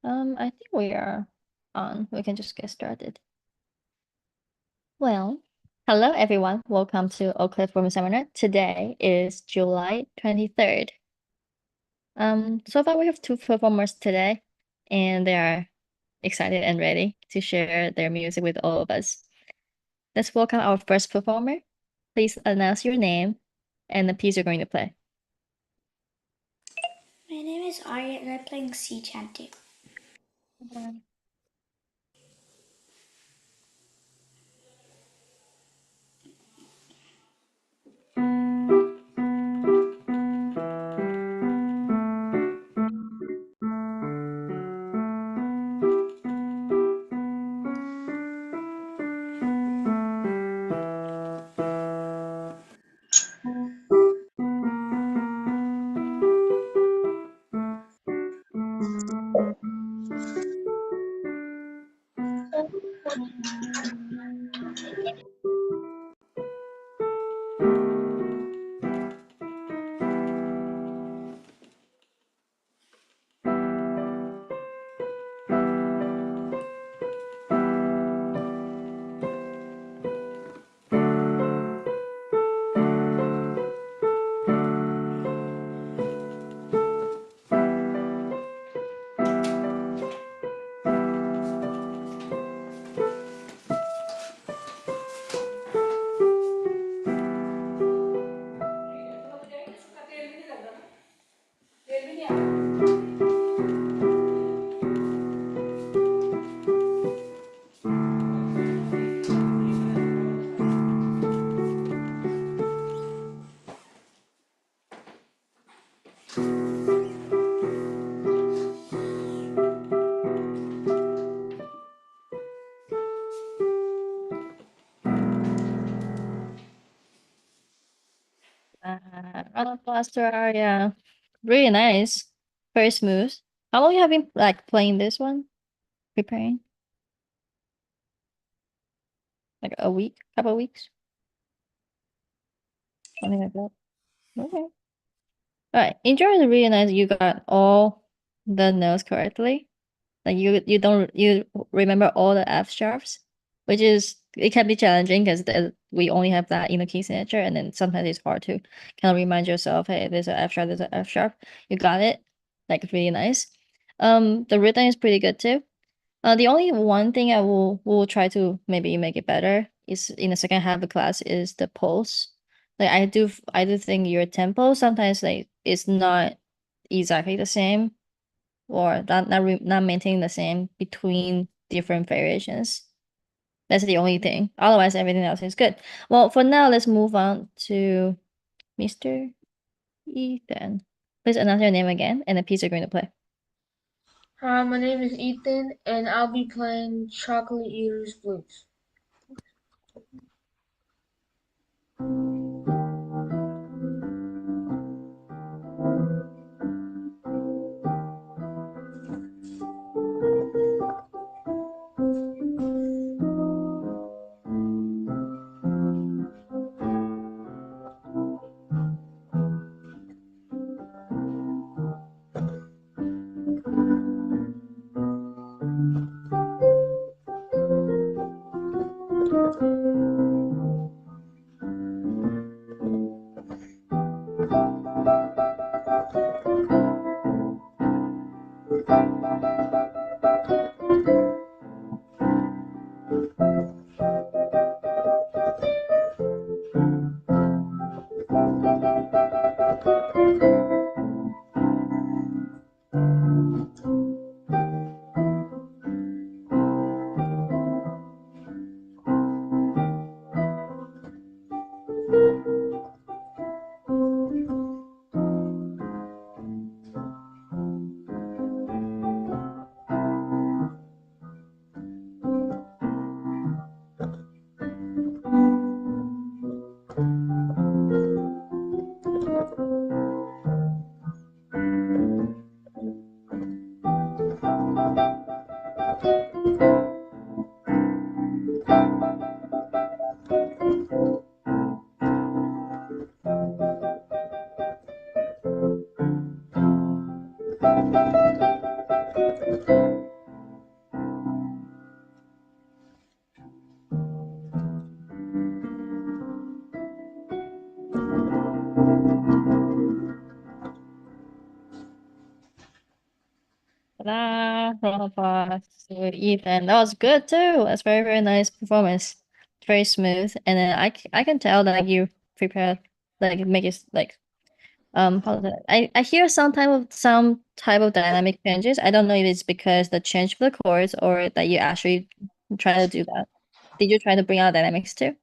I think we are on. We can just get started. Well, hello everyone. Welcome to Oak Cliff Women's Seminar. Today is July 23rd. So far we have two performers today, and they are excited and ready to share their music with all of us. Let's welcome our first performer. Please announce your name and the piece you're going to play. My name is Arya and I'm playing sea chanty. Round of applause to Arya. Really nice. Very smooth. How long you have been playing this one? Preparing? Like a week? Couple of weeks? Something like that. Okay. Alright. Intro is really nice. You got all the notes correctly. Like you remember all the F sharps, which is it can be challenging because we only have that in the key signature, and then sometimes it's hard to kind of remind yourself, hey, there's an F sharp, there's an F sharp. You got it. Like really nice. The rhythm is pretty good too. The only one thing I will try to maybe make it better is in the second half of the class is the pulse. Like I do think your tempo sometimes like it's not exactly the same or not maintaining the same between different variations. That's the only thing. Otherwise, everything else is good. Well, for now, let's move on to Mr. Ethan. Please announce your name again and the piece you're going to play. Hi, my name is Ethan, and I'll be playing Chocolate Eaters Blues. Ta-da! Round of applause to Ethan. That was good too. That's very, very nice performance. Very smooth. And then I can tell that you prepared, like make it like how is it? I hear some type of dynamic changes. I don't know if it's because the change of the chords or that you actually try to do that. Did you try to bring out dynamics too?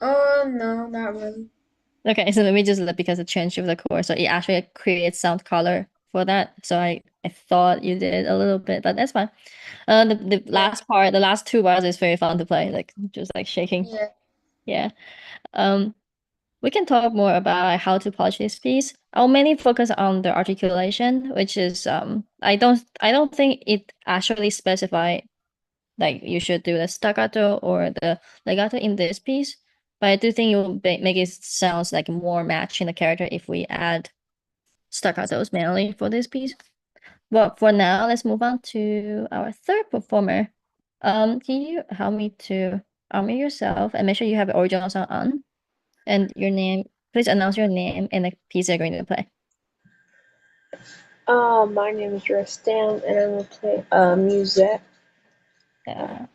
No, not really. Okay, so maybe just because the change of the chord, so it actually creates sound color for that. So I thought you did a little bit, but that's fine. The Yeah, last part, the last two bars is very fun to play, like just like shaking. yeah. Yeah. Um, we can talk more about how to polish this piece. I'll mainly focus on the articulation, which is I don't think it actually specify like you should do the staccato or the legato in this piece, but I do think it will make it sounds like more matching the character if we add staccatos mainly for this piece. But for now, let's move on to our third performer. Can you help me to unmute yourself and make sure you have the original song on and your name? Please announce your name and the piece you're going to play. My name is Restam, and I'm gonna play Musette. Yeah.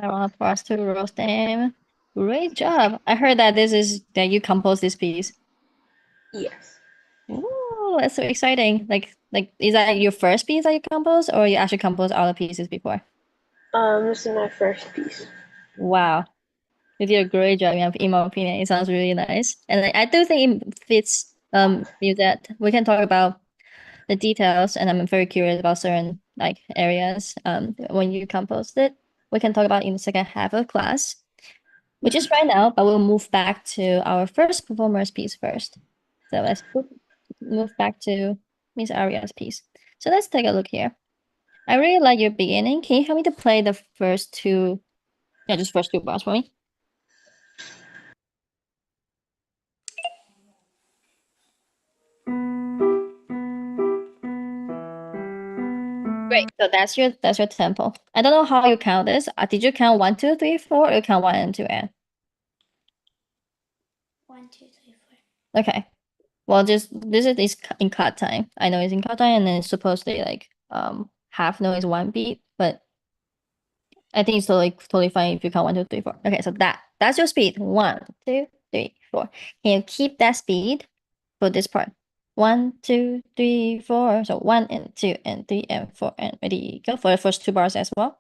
I want to pass to Rostam. Great job. I heard that this is that you composed this piece. Yes. Ooh, that's so exciting. Like is that your first piece that you composed or you actually composed other pieces before? This is my first piece. Wow. You did a great job in my opinion. It sounds really nice. And I do think it fits Musette. We can talk about the details and I'm very curious about certain like areas when you composed it. We can talk about in the second half of class, which is right now, but we'll move back to our first performer's piece first. So let's move back to Miss Aria's piece. So let's take a look here. I really like your beginning. Can you help me to play the first two, yeah, just first two bars for me? Great. So that's your tempo. I don't know how you count this. Did you count 1, 2, 3, 4, or you count 1 and 2 and? 1, 2, 3, 4. Okay. Well, just this is in cut time. I know it's in cut time, and then it's supposedly like half note is one beat, but I think it's totally fine if you count 1, 2, 3, 4. Okay, so that's your speed. 1, 2, 3, 4. Can you keep that speed for this part? 1, 2, 3, 4. So 1 and 2 and 3 and 4 and ready go for the first two bars as well.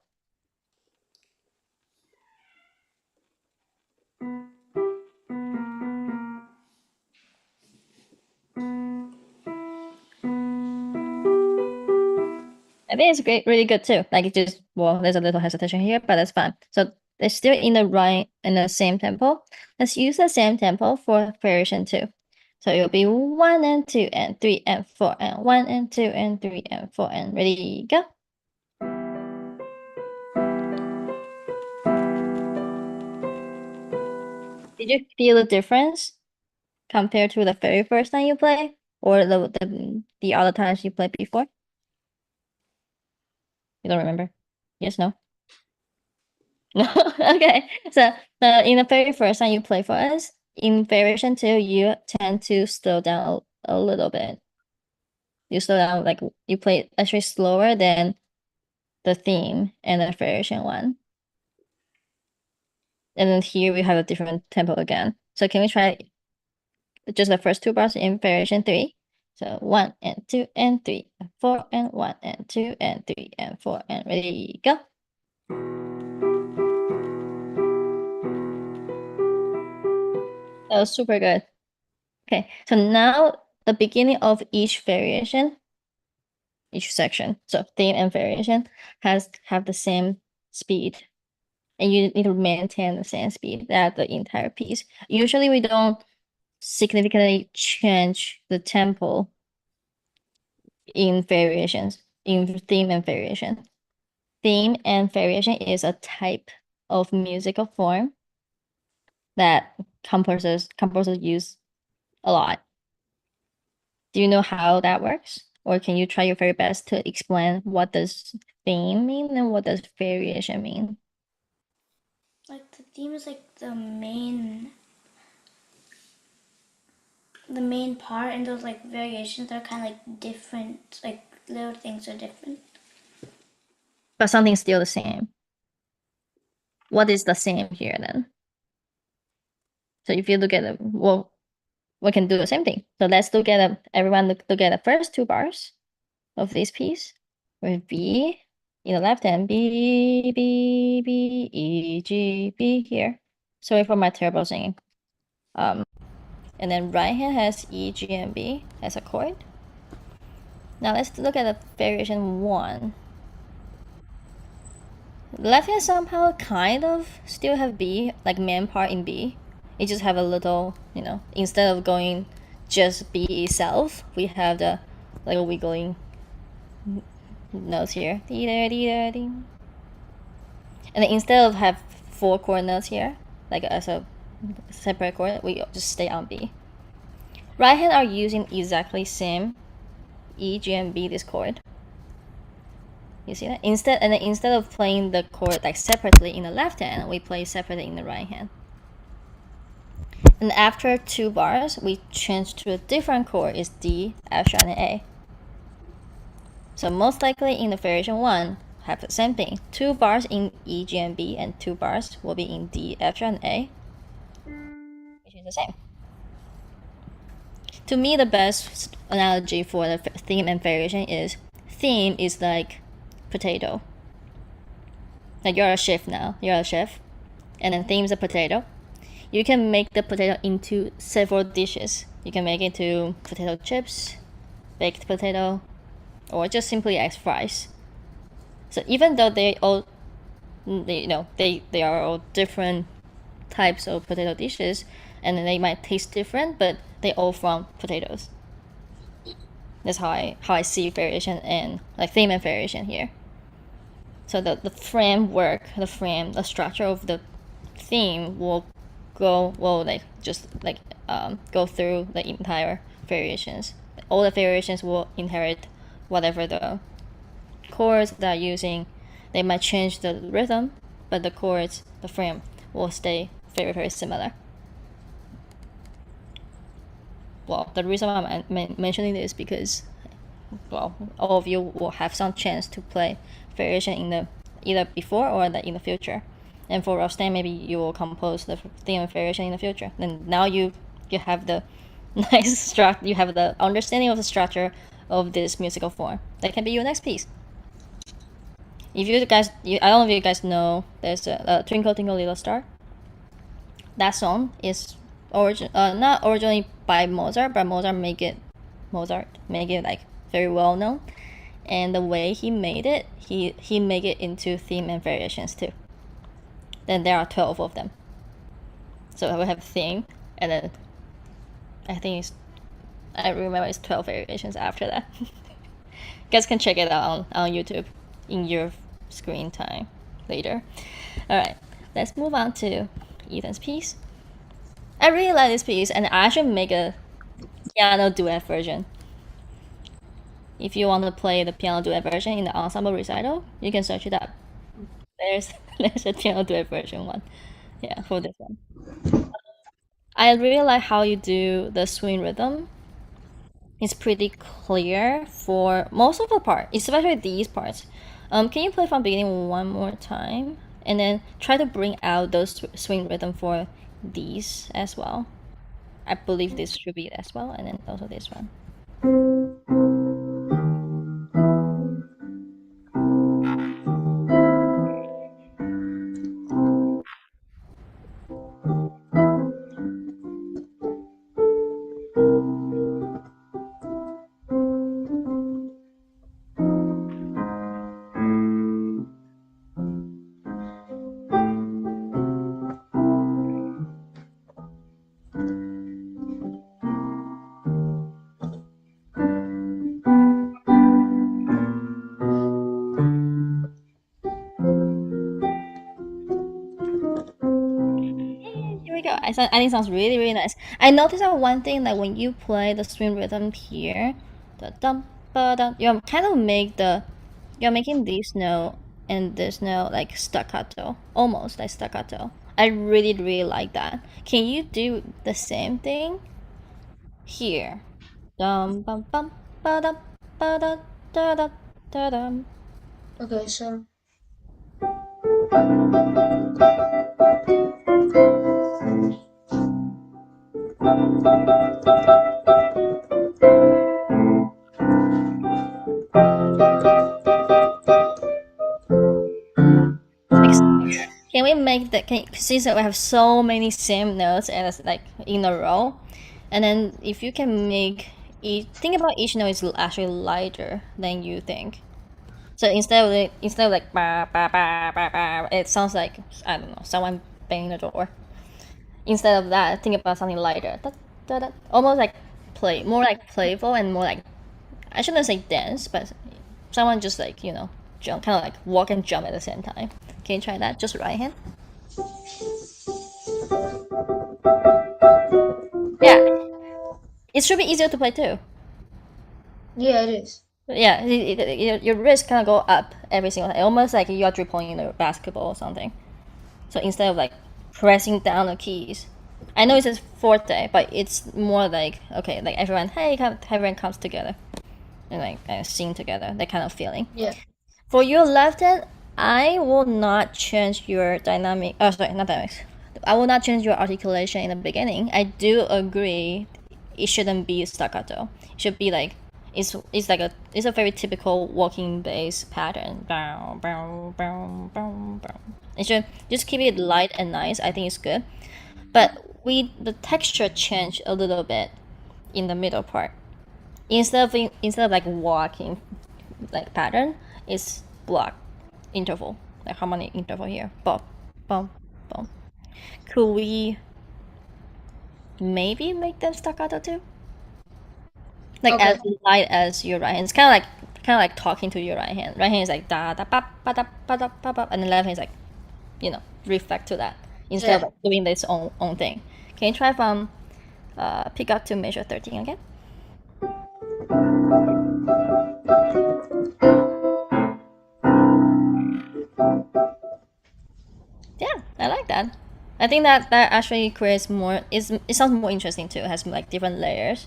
I think it's great, really good too. Like it just well, there's a little hesitation here, but that's fine. So it's still in the same tempo. Let's use the same tempo for variation two. So it'll be 1 and 2 and 3 and 4 and 1 and 2 and 3 and 4 and ready go. Did you feel the difference compared to the very first time you play or the other times you played before? You don't remember? Yes, no? No. Okay. So in the very first time you play for us, in variation two, you tend to slow down a little bit. You slow down like you play actually slower than the theme and the variation one. And then here we have a different tempo again. So can we try just the first two bars in variation 3? So 1 and 2 and 3 and 4 and 1 and 2 and 3 and 4 and ready, go. That was super good. Okay, so now the beginning of each variation, each section, so theme and variation have the same speed. And you need to maintain the same speed that the entire piece. Usually we don't significantly change the tempo in variations, in theme and variation. Theme and variation is a type of musical form that composers use a lot. Do you know how that works? Or can you try your very best to explain what does theme mean and what does variation mean? Like the theme is like the main part, and those like variations are kind of like different, like little things are different. But something's still the same. What is the same here then? So if you look at it, well, we can do the same thing. So let's look at everyone look at the first two bars of this piece with B in the left hand, B, B, B, E, G, B here. Sorry for my terrible singing. And then right hand has E, G, and B as a chord. Now let's look at the variation 1. Left hand somehow kind of still have B, like main part in B. It just have a little, instead of going just B itself, we have the like a wiggling notes here. And then instead of have 4 chord notes here, like as a separate chord, we just stay on B. Right hand are using exactly same E, G, and B this chord. You see that? Instead of playing the chord like separately in the left hand, we play separately in the right hand. And after 2 bars, we change to a different chord. It's D, F sharp, and A. So most likely in the variation 1, have the same thing. 2 bars in E, G, and B, and 2 bars will be in D, F sharp, and A, which is the same. To me, the best analogy for the theme and variation is theme is like potato. Like you're a chef now. You're a chef, and then theme is a potato. You can make the potato into several dishes. You can make it into potato chips, baked potato, or just simply as fries. So even though they are all different types of potato dishes, and they might taste different, but they all from potatoes. That's how I see variation and like theme and variation here. So the framework, the structure of the theme will go through the entire variations. All the variations will inherit whatever the chords they're using. They might change the rhythm, but the chords, the frame, will stay very, very similar. Well, the reason why I'm mentioning this because, well, all of you will have some chance to play variation in the either before or in the future. And for Rostan, maybe you will compose the theme of variation in the future. And now you have the nice structure. You have the understanding of the structure of this musical form. That can be your next piece. If you guys, I don't know if you guys know, there's a Twinkle Twinkle Little Star. That song is not originally by Mozart, but Mozart make it like very well known. And the way he made it, he made it into theme and variations too. Then there are 12 of them. So we have theme, and then I remember it's 12 variations after that. You guys can check it out on YouTube in your screen time later. Alright, let's move on to Ethan's piece. I really like this piece, and I should make a piano duet version. If you want to play the piano duet version in the ensemble recital, you can search it up. There's a piano duet version one. Yeah, for this one. I really like how you do the swing rhythm. It's pretty clear for most of the part, especially these parts. Can you play from beginning one more time? and then try to bring out those swing rhythm for these as well. I believe this should be it as well, and then also this one. Here we go. I think it sounds really, really nice. I noticed that one thing, like when you play the swing rhythm here, the dum ba dum, you're making this note and this note like staccato, almost like staccato. I really, really like that. Can you do the same thing here? Dum bum bum ba dum ba da da da da dum. Okay, so Can we make that? Since we have so many same notes and it's like in a row, and then if you can make think about each note is actually lighter than you think. So instead of like ba ba ba ba ba, it sounds like I don't know someone banging the door. Instead of that, think about something lighter, da, da, da. Almost like more like playful and more like I shouldn't say dance, but someone just like jump, kind of like walk and jump at the same time. Can you try that? Just right hand. Yeah, it should be easier to play too. yeah, it is. Yeah, your wrist kind of go up every single time, almost like you're dribbling a basketball or something. So instead of like pressing down the keys, I know it says forte, but it's more like okay, like everyone comes together and like kind of sing together, that kind of feeling. Yeah. For your left hand, I will not change your dynamic. Oh, sorry, not dynamics. I will not change your articulation in the beginning. I do agree, it shouldn't be staccato. It should be like it's a very typical walking bass pattern. Bow, bow, bow, bow, bow. It should just keep it light and nice. I think it's good, but the texture change a little bit in the middle part. Instead of like walking like pattern, is block interval, like harmonic interval here. Bum, bum, bum. Could we maybe make them staccato too? Like Okay. as light as your right hand. It's kind of like talking to your right hand. Right hand is like da da ba ba da ba da ba ba, and the left hand is like reflect to that instead of Yeah. like doing this own thing. Can you try from pick up to measure 13 again? Yeah, I like that. I think that actually creates more. It sounds more interesting too. It has like different layers,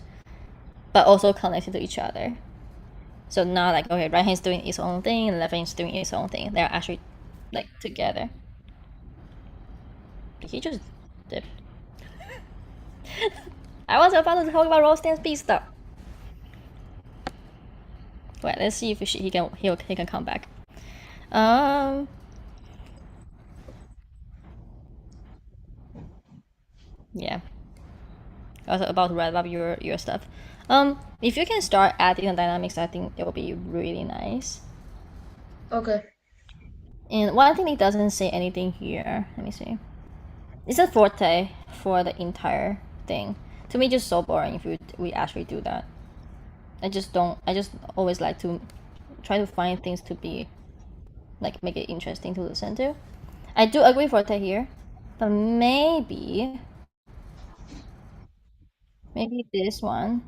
but also connected to each other. So not like okay, right hand's doing its own thing, and left hand's doing its own thing. They're actually like together. Did he just dip? I was about to talk about Rostan's beat stuff. Wait, let's see if he can come back. Um. Yeah. I was about to write about your stuff. If you can start adding the dynamics, I think it will be really nice. Okay. And one thing it doesn't say anything here. Let me see. It's a forte for the entire thing. To me, just so boring if we actually do that. I just don't. I just always like to try to find things to be like make it interesting to listen to. I do agree forte here, but maybe this one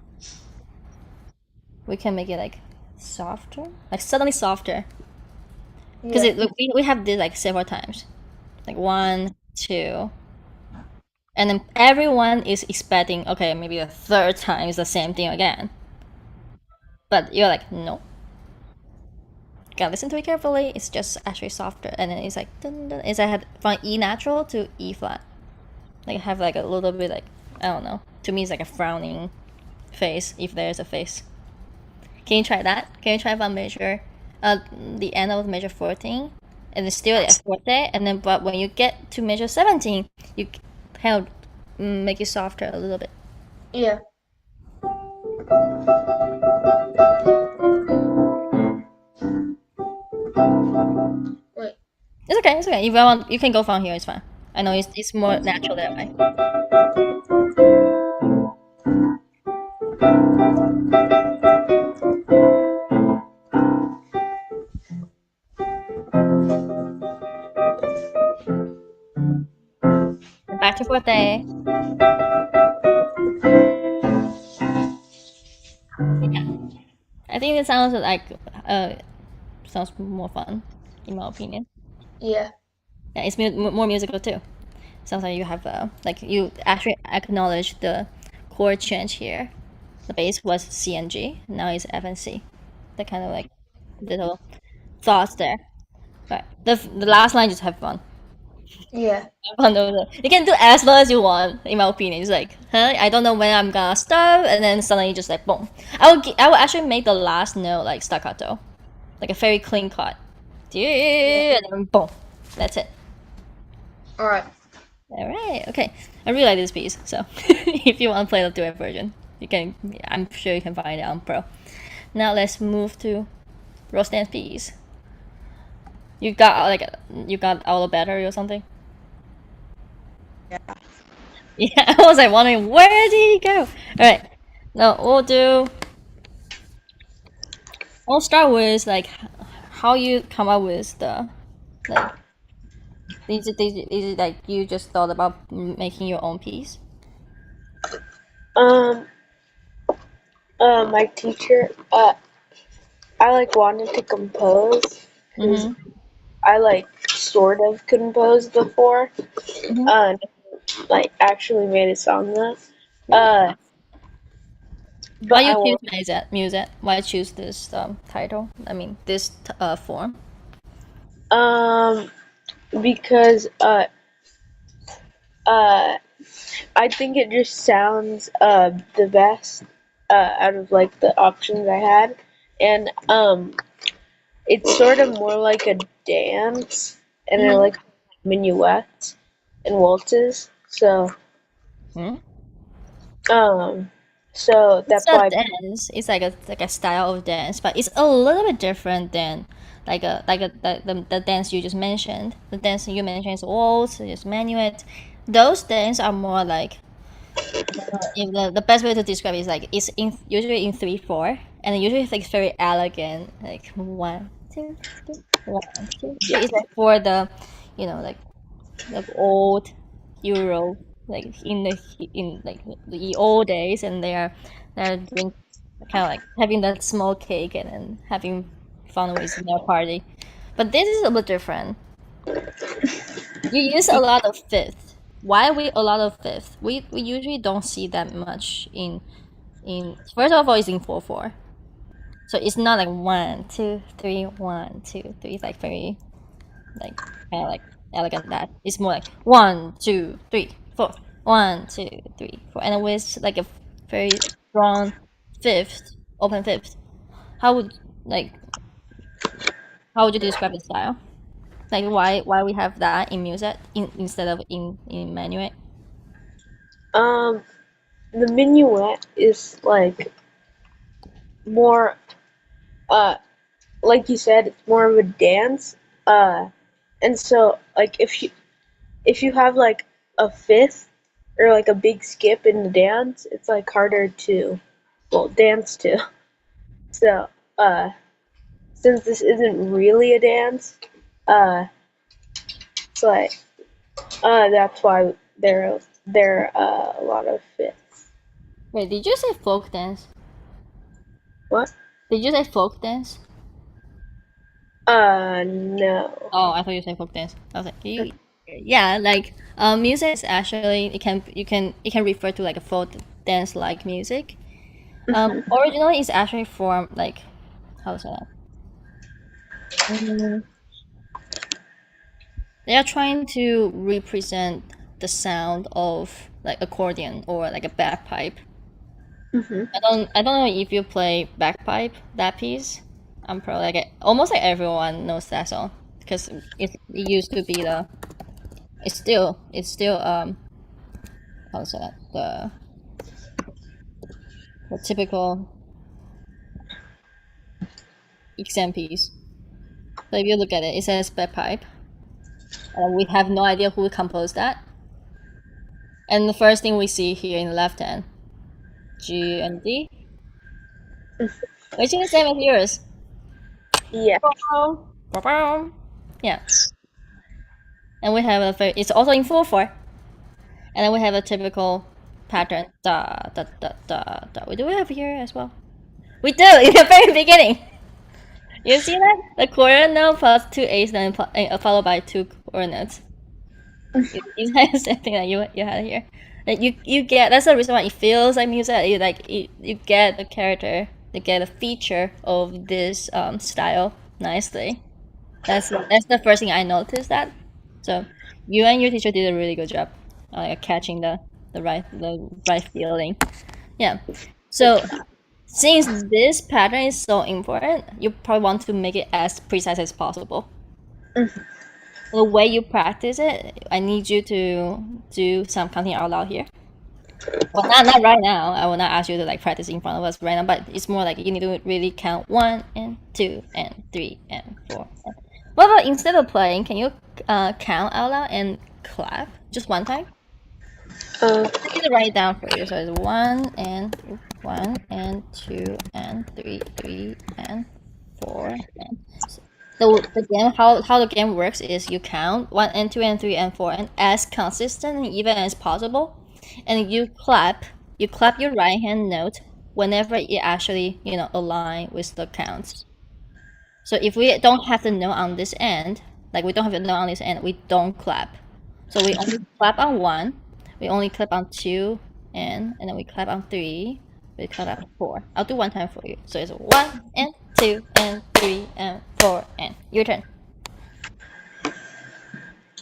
we can make it like softer, like suddenly softer. Because Yeah. we have this like several times, like 1, 2, and then everyone is expecting okay maybe the third time is the same thing again, but you're like no. gotta listen to it carefully. It's just actually softer, and then it's like dun, dun, it's I had from E natural to E flat. Like have like a little bit like I don't know. To me, it's like a frowning face if there's a face. Can you try that? Can you try if I measure the end of measure 14 and it's still at forte, and then but when you get to measure 17, you kind of make it softer a little bit. Yeah. Wait. It's okay. It's okay. If I want, you can go from here. It's fine. I know it's more natural that way. And back to forte. Yeah, I think it sounds like sounds more fun, in my opinion. Yeah. Yeah, it's more musical too. Sounds like you have like you actually acknowledge the chord change here. The bass was C and G, now it's F and C. The kind of like little thoughts there. Right. The last line just have fun. Yeah. You can do as long as you want, in my opinion. It's like, huh? I don't know when I'm gonna stop, and then suddenly just like boom. I will actually make the last note like staccato, like a very clean cut. And then boom. That's it. All right. All right. Okay. I really like this piece. So if you want to play the duet version, you can. I'm sure you can find it on Pro. Now let's move to roast dance piece. You got all the battery or something? Yeah. Yeah, I was like wondering where did he go? All right. Now we'll start with like how you come up with the like. Is it like you just thought about making your own piece? Um, my teacher, I like wanted to compose because Mm-hmm. I like sort of composed before, Mm-hmm. like actually made a song though. Really? Why But you I choose want music? Why choose this title? I mean this form. um because uh I think it just sounds the best out of like the options I had, and it's sort of more like a dance, and I Mm-hmm. like minuets and waltzes. Hmm. Um, so It's that's a why. dance. It's like a style of dance, but it's a little bit different than the dance you just mentioned. The dance you mentioned is waltz, is minuet. Those dances are more like if the best way to describe it is like it's in usually in 3/4, and usually it's like very elegant, like 1 2 3, 1 2 3. Yeah. It's like for the, like the old Euro, like in like the old days, and they're doing kind of like having that small cake and then having fun with their party. But this is a bit different. You use a lot of fifth. Why we a lot of fifth? We usually don't see that much in first of all it's in 4/4. So it's not like 1 2 3 1 2 3. It's like very like kind of like elegant that. It's more like 1 2 3 4 1 2 3 4, and with like a very strong fifth, open fifth. How would like how would you describe the style? Like why we have that in music instead of in manual? Um, the minuet is like more, uh, like you said, it's more of a dance. And so like if you have like a fifth or like a big skip in the dance, it's like harder to dance to. So since this isn't really a dance, uh, it's like that's why there are a lot of fifths. Wait, did you say folk dance? What? Did you say folk dance? No. Oh, I thought you said folk dance. I was like, you, yeah, like music is actually it can refer to like a folk dance like music. Originally, it's actually from like how to say that? They are trying to represent the sound of like accordion or like a bagpipe. I don't know if you play bagpipe, that piece. I'm probably like almost like everyone knows that song because it used to be it's still how to say that, the typical exam piece. So if you look at it, it says bagpipe. We have no idea who composed that. And the first thing we see here in the left hand, G and D, which is the same as yours. Yeah. Yeah. And we have it's also in 4/4. And then we have a typical pattern. Da da da da da. We do have here as well. We do in the very beginning. You see that? The quarter note plus 2 eighths, then followed by 2 quarter notes. It's like the same thing that you had here. Like you get, that's the reason why it feels like music. You get the character, you get a feature of this style nicely. That's the first thing I noticed that. So you and your teacher did a really good job, catching the right feeling. Yeah. So since this pattern is so important, you probably want to make it as precise as possible. The way you practice it, I need you to do some counting out loud here. Well, not right now. I will not ask you to like practice in front of us right now, but it's more like you need to really count 1 and 2 and 3 and 4. What about instead of playing, can you count out loud and clap just one time? I need to write it down for you. So it's 1 and 2 and 3 and 4 and the game, how the game works is you count 1 and 2 and 3 and 4 and as consistent and even as possible, and you clap your right hand note whenever it actually align with the counts. So if we don't have the note on this end, like we don't have the note on this end, we don't clap. So we only clap on 1, we only clap on 2, and then we clap on 3, we clap on 4. I'll do one time for you. So it's 1 and 2 and 3 and 4 and your turn.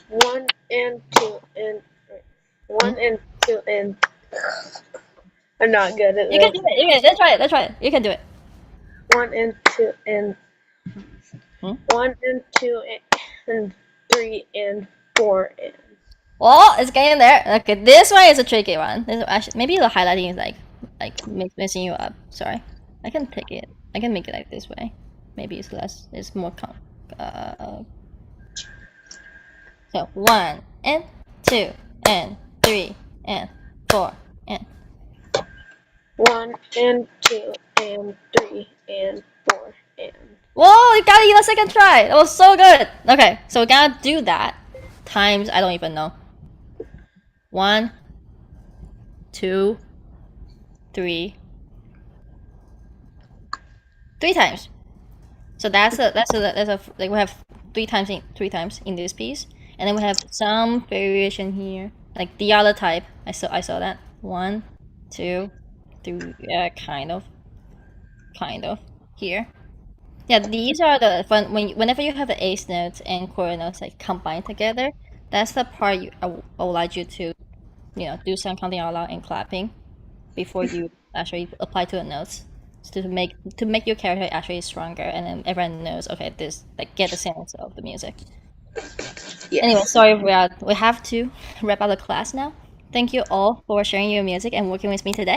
1 and 2 and 1 and 2 and. I'm not good at You this. can do it. Let's try it. You can do it. 1 and 2 and 1 and 2 and 3 and 4 and. Well, it's getting there. Okay, this one is a tricky one. This actually, maybe the highlighting is like messing you up. Sorry, I can take it. I can make it like this way. Maybe it's less. It's more So 1 and 2 and 3 and 4 and. 1 and 2 and 3 and 4 and. Whoa! You got it in the second try. That was so good. Okay, so we're gonna do that times I don't even know. 1, 2, 3. 3 times. So that's a like we have 3 times in this piece, and then we have some variation here, like the other type. I saw that 1, 2, 3. Yeah, kind of here. Yeah, these are the fun whenever you have the eighth notes and quarter notes like combined together. That's the part I would like you to, do some counting out loud and clapping before you actually apply to the notes, to make your character actually stronger, and then everyone knows, okay, this get the sense of the music. Yes. Anyway, sorry, we have to wrap up the class now. Thank you all for sharing your music and working with me today.